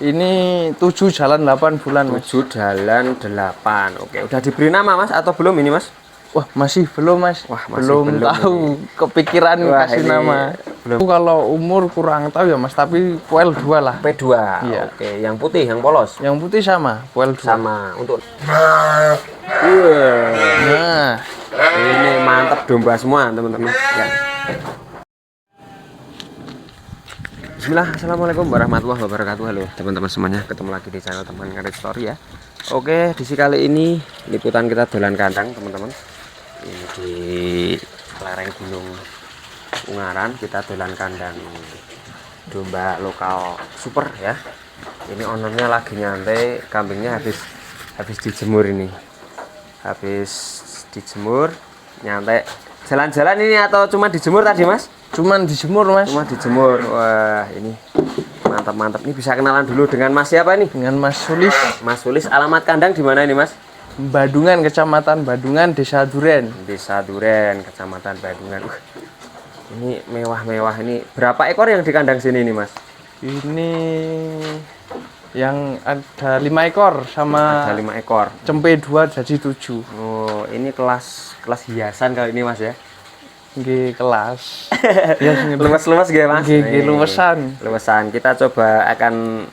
Ini 7 jalan 8 bulan, Mas. 7 jalan 8. Oke, udah diberi nama, Mas, atau belum ini, Mas? Wah, masih belum, Mas. Wah, masih belum tahu ini. Kepikiran Wah, kasih ini nama. belum. Aku kalau umur kurang tahu ya, Mas, tapi PL 2 lah. P2. Iya. Oke, yang putih, yang polos. Yang putih sama, PL 2. Sama untuk Nah, ini mantap domba semua, teman-teman. Ya. Bismillah, assalamualaikum warahmatullahi wabarakatuh. Halo teman-teman semuanya, ketemu lagi di channel teman ngarit story ya. Oke, di kali ini liputan kita dolan kandang teman-teman. Ini di lereng Gunung Ungaran kita dolan kandang domba lokal super ya. Ini ownernya lagi nyantai, kambingnya habis dijemur ini. Habis dijemur, nyantai. Jalan-jalan ini atau cuma dijemur tadi, Mas? cuman dijemur, Mas. Cuma dijemur. Wah, ini mantap-mantap. Ini bisa kenalan dulu dengan Mas siapa nih? Dengan Mas Sulis. Mas Sulis, alamat kandang di mana ini, Mas? Badungan, Kecamatan Badungan, Desa Duren. Desa Duren, Kecamatan Badungan. Ini mewah-mewah ini. Berapa ekor yang di kandang sini nih, Mas? Ini yang ada 5 ekor sama Ada 5 ekor. cempe 2 jadi 7. Oh, ini kelas hiasan kali ini, Mas ya. Nggih, kelas. Ya, Luwes-luwes nggih, Mas. nggih, luwesan. Luwesan. Kita coba akan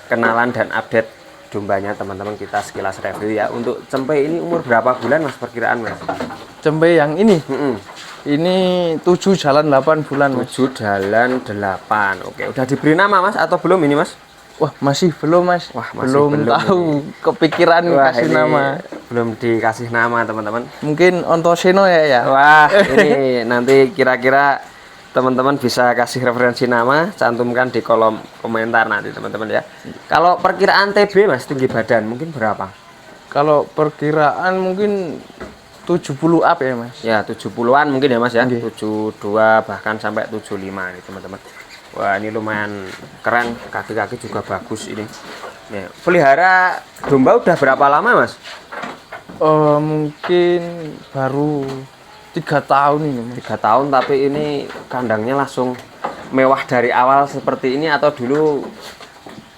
kenalan dan update dombanya teman-teman, kita sekilas review ya. Untuk cempe ini umur berapa bulan, Mas, perkiraan, Mas? Cempe yang ini. Ini 7 jalan 8 bulan, Mas. 7 jalan 8. Oke, udah diberi nama, Mas, atau belum ini, Mas? Wah, masih belum, Mas. Wah, masih belum tahu kepikiran Wah, kasih ini nama. belum dikasih nama, teman-teman. Mungkin Ontoseno ya. Wah, ini nanti kira-kira teman-teman bisa kasih referensi nama, cantumkan di kolom komentar nanti, teman-teman ya. Kalau perkiraan TB, Mas, tinggi badan mungkin berapa? Kalau perkiraan mungkin 70 up ya, Mas. Ya, 70-an mungkin ya, Mas ya. Nggih. 72 bahkan sampai 75 nih, teman-teman. Wah, ini lumayan keren, kaki-kaki juga bagus ini. Ya, pelihara domba udah berapa lama, Mas? Mungkin baru 3 tahun ini, Mas. 3 tahun, tapi ini kandangnya langsung mewah dari awal seperti ini atau dulu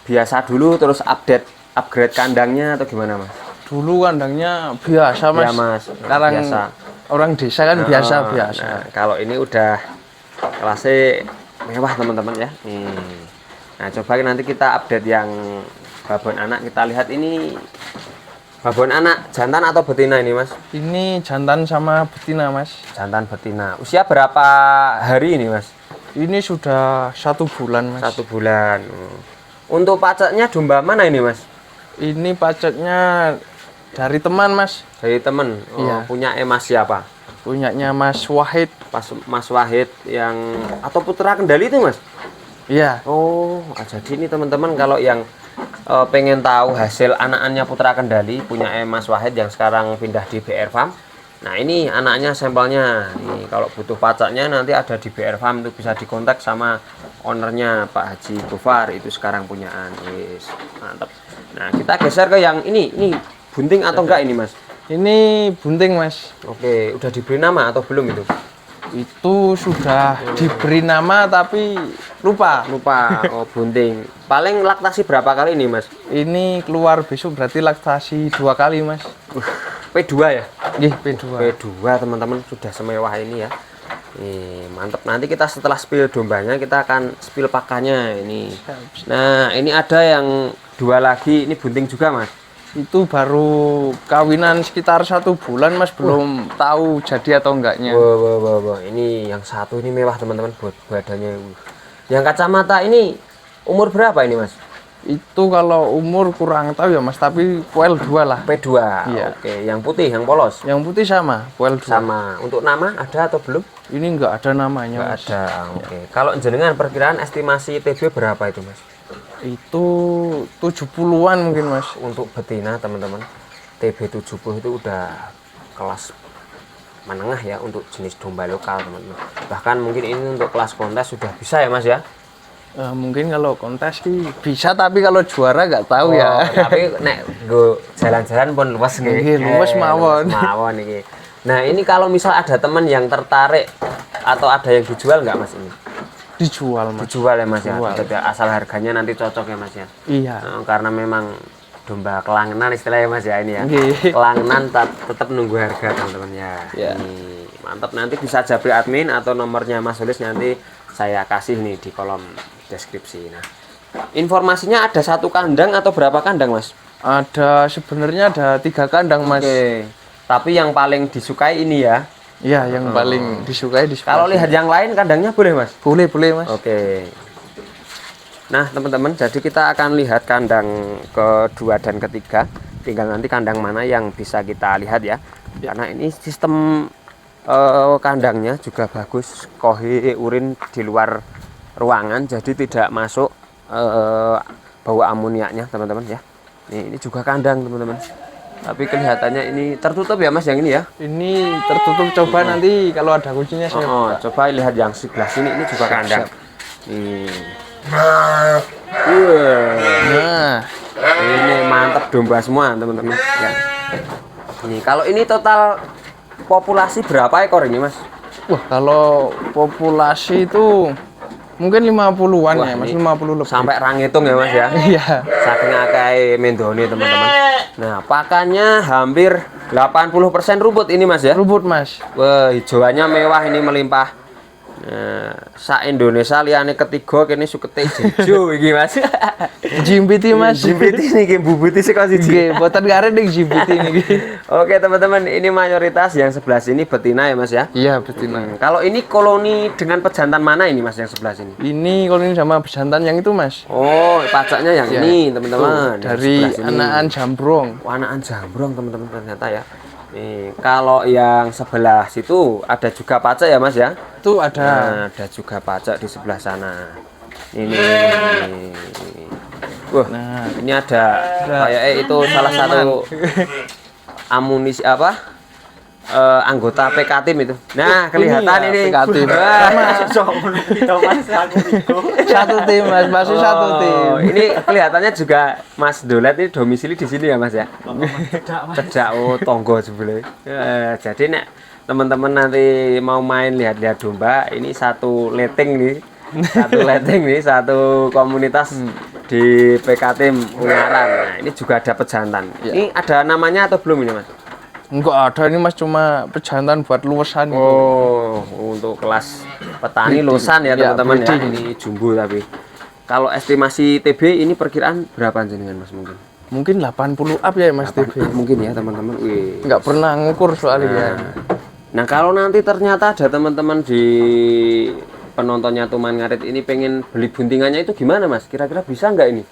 biasa dulu terus upgrade kandangnya atau gimana, Mas? Dulu kandangnya biasa, Mas. Ya, Mas. Sekarang Biasa. orang desa kan biasa-biasa. Nah, kalau ini udah kelasnya mewah, teman-teman ya. Nah, coba nanti kita update yang babon anak. Kita lihat ini babon anak jantan atau betina ini, Mas? Ini jantan sama betina, Mas. Jantan betina. Usia berapa hari ini, Mas? Ini sudah 1 bulan, Mas. 1 bulan. Untuk pacaknya domba mana ini, Mas? Ini pacetnya dari teman, Mas. Dari temen. Iya. Punya Mas siapa? Punyanya Mas Wahid. Mas Wahid yang atau putra kendali itu, Mas? Iya. Oh, jadi ini teman-teman kalau yang pengen tahu hasil anakannya putra kendali punya Mas Wahid yang sekarang pindah di BR Farm. Nah, ini anaknya sampelnya. Nih, kalau butuh pacaknya nanti ada di BR Farm, itu bisa dikontak sama ownernya Pak Haji Gofar, itu sekarang punyaan. Wis, mantap. Nah, kita geser ke yang ini. Ini bunting atau enggak ini, Mas? Ini bunting, Mas. Oke, udah diberi nama atau belum itu? Itu sudah diberi nama tapi lupa. Lupa. Oh, bunting. Paling laktasi berapa kali ini, Mas? Ini keluar besok berarti laktasi 2 kali, Mas. P2 ya? Nggih, P2. P2, teman-teman, sudah semewah ini ya. Nih, mantap. Nanti kita setelah spill dombanya kita akan spill pakannya ini. Nah, ini ada yang 2 lagi, ini bunting juga, Mas. Itu baru kawinan sekitar 1 bulan, Mas. Belum tahu jadi atau enggaknya. Wah. Ini yang satu ini mewah, teman-teman, buat badannya. Yang kacamata ini umur berapa ini, Mas? Itu kalau umur kurang tahu ya, Mas, tapi PL 2 lah. P2. Iya. Oke, yang putih, yang polos. Yang putih sama, PL 2. Sama. Untuk nama ada atau belum? Ini enggak ada namanya, Nggak Mas. ada. Oke. Kalau jenengan perkiraan estimasi TB berapa itu, Mas? Itu 70-an mungkin, Mas. Untuk betina, teman-teman, TB 70 itu udah kelas menengah ya untuk jenis domba lokal, teman-teman. Bahkan mungkin ini untuk kelas kontes sudah bisa ya, Mas ya. Mungkin kalau kontes sih bisa, tapi kalau juara nggak tahu ya. Tapi nek go jalan-jalan pun luas Nggih, luwes mawon. Mawon iki. Nah, ini kalau misal ada teman yang tertarik atau ada yang dijual nggak, Mas ini? Dijual mas. Dijual ya mas ya. Dijual. Tetap ya, asal harganya nanti cocok ya mas ya. Iya. Karena memang domba kelangenan istilahnya mas ya ini ya. Nggih. Kelangenan tetap nunggu harga teman-teman ya. Ya. Ini mantap, nanti bisa japri admin atau nomornya Mas Sulis nanti saya kasih nih di kolom deskripsi. Nah, informasinya ada 1 kandang atau berapa kandang mas? Sebenarnya ada 3 kandang mas. Oke. Tapi yang paling disukai ini ya. Iya, yang paling disukai di sebelah Kalau sini. lihat yang lain kandangnya boleh mas? Boleh mas. Oke. Nah teman-teman, jadi kita akan lihat kandang kedua dan ketiga. Tinggal nanti kandang mana yang bisa kita lihat ya. Karena ini sistem kandangnya juga bagus. Kohi urin di luar ruangan, jadi tidak masuk bau amoniaknya teman-teman ya. Ini juga kandang teman-teman. Tapi kelihatannya ini tertutup ya mas yang ini ya. Ini tertutup, coba nanti kalau ada kuncinya saya buka. Coba lihat yang sebelah sini, ini juga kandang. Nah, ini mantap, domba semua teman-teman ya. Ini kalau ini total populasi berapa ekor ini mas? wah kalau populasi itu mungkin 50-an ya mas, 50 lebih. Sampai rangitung ya mas ya. Iya. Saking akai mendoni teman-teman. Nah pakannya hampir 80% rumput ini mas ya. Rumput mas. Wah hijauannya mewah ini melimpah. Nah, sa Indonesia liane ketiga kene sukete jejo iki mas. Jimpiti mas. Jimpiti niki bubuti sik siji. Nggih, boten karen ning jimpiti niki. Oke teman-teman, ini mayoritas yang sebelah sini betina ya mas ya. Iya betina. Kalau ini koloni dengan pejantan mana ini mas yang sebelah sini? Ini kalau ini sama pejantan yang itu mas. Oh pajaknya yang Ya, ini teman-teman. Dari anakan jambrong. Anakan jambrong teman-teman ternyata ya. Nih kalau yang sebelah situ ada juga pacak ya mas ya. Itu ada. Nah, ada juga pacak di sebelah sana. Ini. Wah, Nah, ini ada kayak itu salah satu amunisi apa? Anggota PK tim itu. Nah, kelihatan ini. PK tim. Satu tim mas, masih satu tim. Ini kelihatannya juga Mas Dolet ini domisili di sini ya Mas ya. Cedak tonggo sebelah. Jadi nek teman-teman nanti mau main lihat-lihat domba, ini satu letting nih. Satu komunitas di PK tim Ungaran. Nah, ini juga ada pejantan. Ya. Ini ada namanya atau belum ini Mas? Enggak ada ini mas, cuma pejantan buat luasan. Oh, untuk kelas petani luasan ya teman-teman ya. Ini jumbo tapi. Kalau estimasi TB ini perkiraan berapa jenengan Mas mungkin? Mungkin 80 up ya mas TB. Mungkin ya teman-teman. Wih. Enggak pernah ngukur soalnya ya. Nah, kalau nanti ternyata ada teman-teman di penontonnya Tuman Ngarit ini pengen beli buntingannya itu gimana Mas? Kira-kira bisa nggak ini?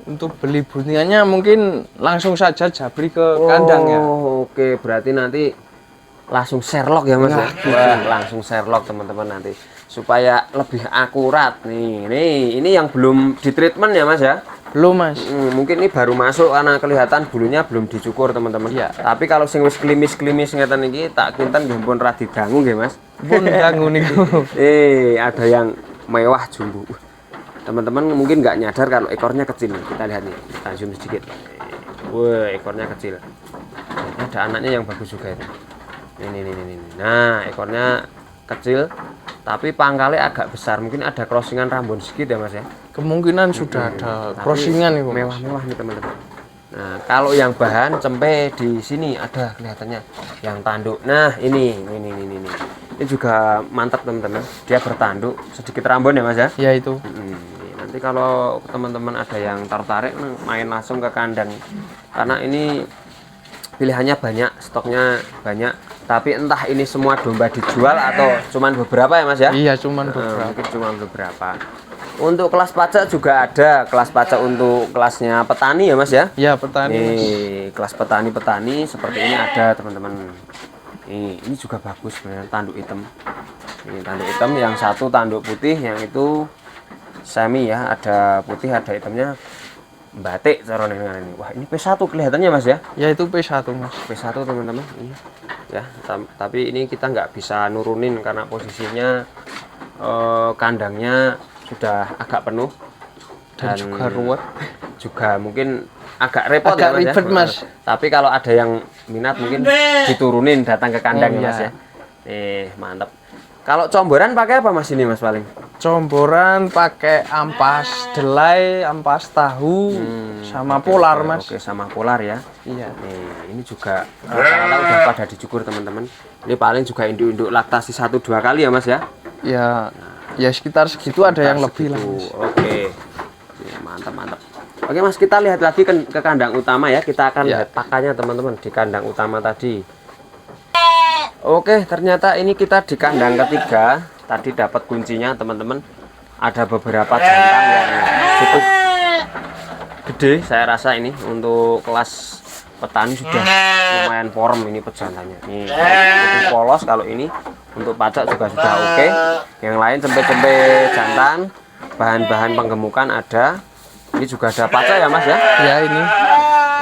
Untuk beli buntingannya mungkin langsung saja japri ke kandang ya. Oh, oke. Berarti nanti langsung Sherlock ya Mas ya? Wah, langsung Sherlock teman-teman nanti. Supaya lebih akurat nih. Ini yang belum di treatment ya Mas ya? Belum mas. Mungkin ini baru masuk karena kelihatan bulunya belum dicukur teman-teman. Iya. Tapi kalau sing wis klimis-klimis ngeten iki tak kinten nggih pun ra didangu nggih Mas. Pun dangu niku. Ada yang mewah jumbo. Teman-teman mungkin nggak nyadar kalau ekornya kecil. Kita lihat nih, kita zoom sedikit. Wah, ekornya kecil. Ini ada anaknya yang bagus juga itu. Ini. Nah, ekornya kecil, tapi pangkalnya agak besar. Mungkin ada crossingan rambut sedikit ya Mas ya. Kemungkinan sudah ada crossingan itu. Mewah-mewah nih teman-teman. Nah, kalau yang bahan cempe di sini ada kelihatannya yang tanduk. Nah, ini. Ini juga mantap teman-teman. Dia bertanduk sedikit rambut ya Mas ya. Ya itu. Nanti kalau teman-teman ada yang tertarik main langsung ke kandang. Karena ini pilihannya banyak, stoknya banyak. Tapi entah ini semua domba dijual atau cuman beberapa ya Mas ya? Iya, cuman beberapa. Mungkin cuma beberapa. Untuk kelas pajak juga ada, kelas pajak untuk kelasnya petani ya Mas ya? Iya, petani. Nih, kelas petani seperti ini ada teman-teman. Ini juga bagus sebenarnya, tanduk hitam. Ini tanduk hitam, yang satu tanduk putih, yang itu semi ya, ada putih ada hitamnya. Batik caranya ini. Wah, ini P1 kelihatannya Mas ya? Ya itu P1 Mas. P1 teman-teman ini. Ya, tapi ini kita nggak bisa nurunin karena posisinya kandangnya sudah agak penuh Dan juga ruwet. Juga mungkin agak repot agak ya Mas ribet ya? Mas. Tapi kalau ada yang minat mungkin diturunin datang ke kandang Oh, ya Mas iya. ya. Mantap. Kalau comboran pakai apa Mas ini Mas paling? Comboran pakai ampas delai, ampas tahu, sama polar Mas. Oke, sama polar ya. Iya. Nih, ini juga rata-rata udah pada dicukur teman-teman. Ini paling juga induk-induk laktasi 1-2 kali ya Mas ya. Ya, ya sekitar segitu, ada yang lebih lah. Mas. Oke. Nih, mantap. Oke Mas, kita lihat lagi ke kandang utama ya. Kita akan lihat pakannya teman-teman di kandang utama tadi. Oke, ternyata ini kita di kandang ketiga. Tadi dapat kuncinya teman-teman. Ada beberapa jantan yang cukup gede, saya rasa ini untuk kelas petani sudah lumayan form ini pejantannya. Nih, lebih polos kalau ini. Untuk pacak juga sudah oke. Yang lain cempe-cempe jantan, bahan-bahan penggemukan ada. Ini juga ada pacak ya Mas ya? Ya ini.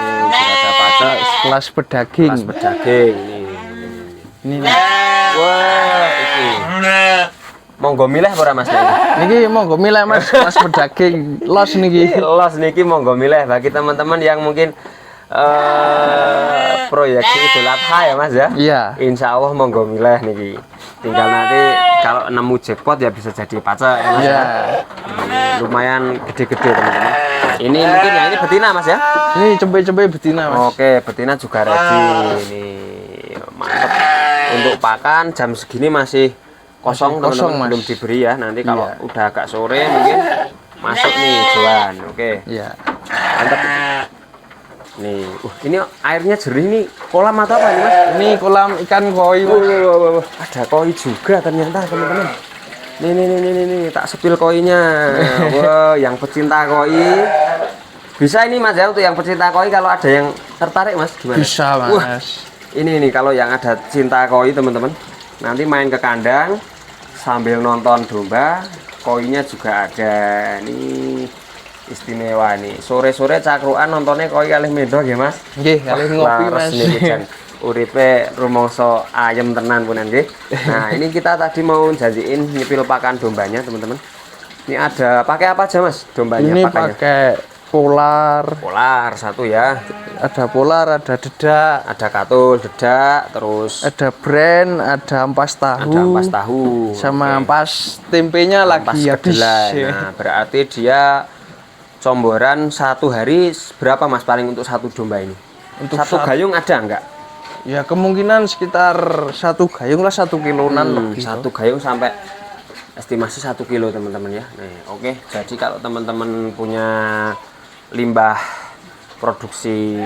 Ini juga ada pacak Kelas pedaging. kelas pedaging. Ini. Wah, ini. Monggo milih ora Mas ini? Niki monggo milih Mas, kelas pedaging. Los niki. Los niki monggo milih bagi teman-teman yang mungkin proyeksi Idul Adha ya Mas ya. Iya. Insya Allah monggo milih niki. Tinggal nanti kalau nemu jackpot ya bisa jadi pacak ya Mas Iya. ya. Lumayan gede-gede teman-teman. Ini mungkin ya ini betina Mas ya. Ini cempe-cempe betina Mas. Oke, betina juga ready. Ini mantap. Untuk pakan jam segini masih kosong teman-teman, Mas. belum diberi ya. Nanti kalau Iya. udah agak sore mungkin masuk nih Joan. Oke. Iya. Mantap. Nih, ini airnya jernih nih. Kolam atau apa ini Mas? Ini kolam ikan koi. Mas. Ada koi juga ternyata teman-teman. Nih, tak sepil koinya. Wah, yang pecinta koi. Bisa ini Mas ya, untuk yang pecinta koi kalau ada yang tertarik Mas gimana? Bisa Mas. Wah, ini kalau yang ada cinta koi teman-teman. Nanti main ke kandang sambil nonton domba, koinya juga ada. Nih istimewa nih. Sore-sore cakruan nontonnya koi kalih medok ya Mas. Nggih, kali ngopi Mas. Uripe rumangsa ayem tenan punan nggih. Nah, ini kita tadi mau janjiin nyepil pakan dombanya, teman-teman. Ini ada pakai apa aja, Mas? Dombanya Ini pakannya. pakai polar. Polar satu ya. Ada polar, ada dedak, Ada katul, dedak, terus ada brand, ada ampas tahu. ada ampas tahu. Sama Oke. ampas tempenya Ampas lagi habis. kedelai. Nah, berarti dia comboran satu hari berapa Mas paling untuk satu domba ini? Untuk satu gayung ada enggak? Ya kemungkinan sekitar 1 gayung lah, 1 kiloan lebih. Satu gayung sampai estimasi 1 kilo teman-teman ya. Nih, oke. Jadi kalau teman-teman punya limbah produksi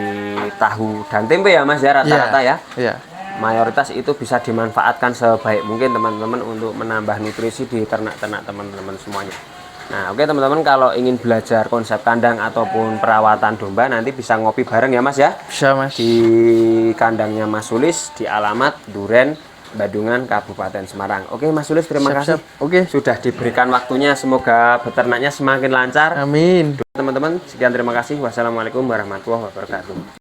tahu dan tempe ya Mas ya rata-rata ya. Iya. Mayoritas itu bisa dimanfaatkan sebaik mungkin teman-teman untuk menambah nutrisi di ternak-ternak teman-teman semuanya. Nah, oke teman-teman, kalau ingin belajar konsep kandang ataupun perawatan domba nanti bisa ngopi bareng ya Mas ya. Bisa Mas. Di kandangnya Mas Sulis di alamat Duren, Bandungan, Kabupaten Semarang. Oke Mas Sulis, terima kasih. Oke. Sudah diberikan waktunya, semoga beternaknya semakin lancar. Amin. Teman-teman, sekian terima kasih. Wassalamualaikum warahmatullahi wabarakatuh.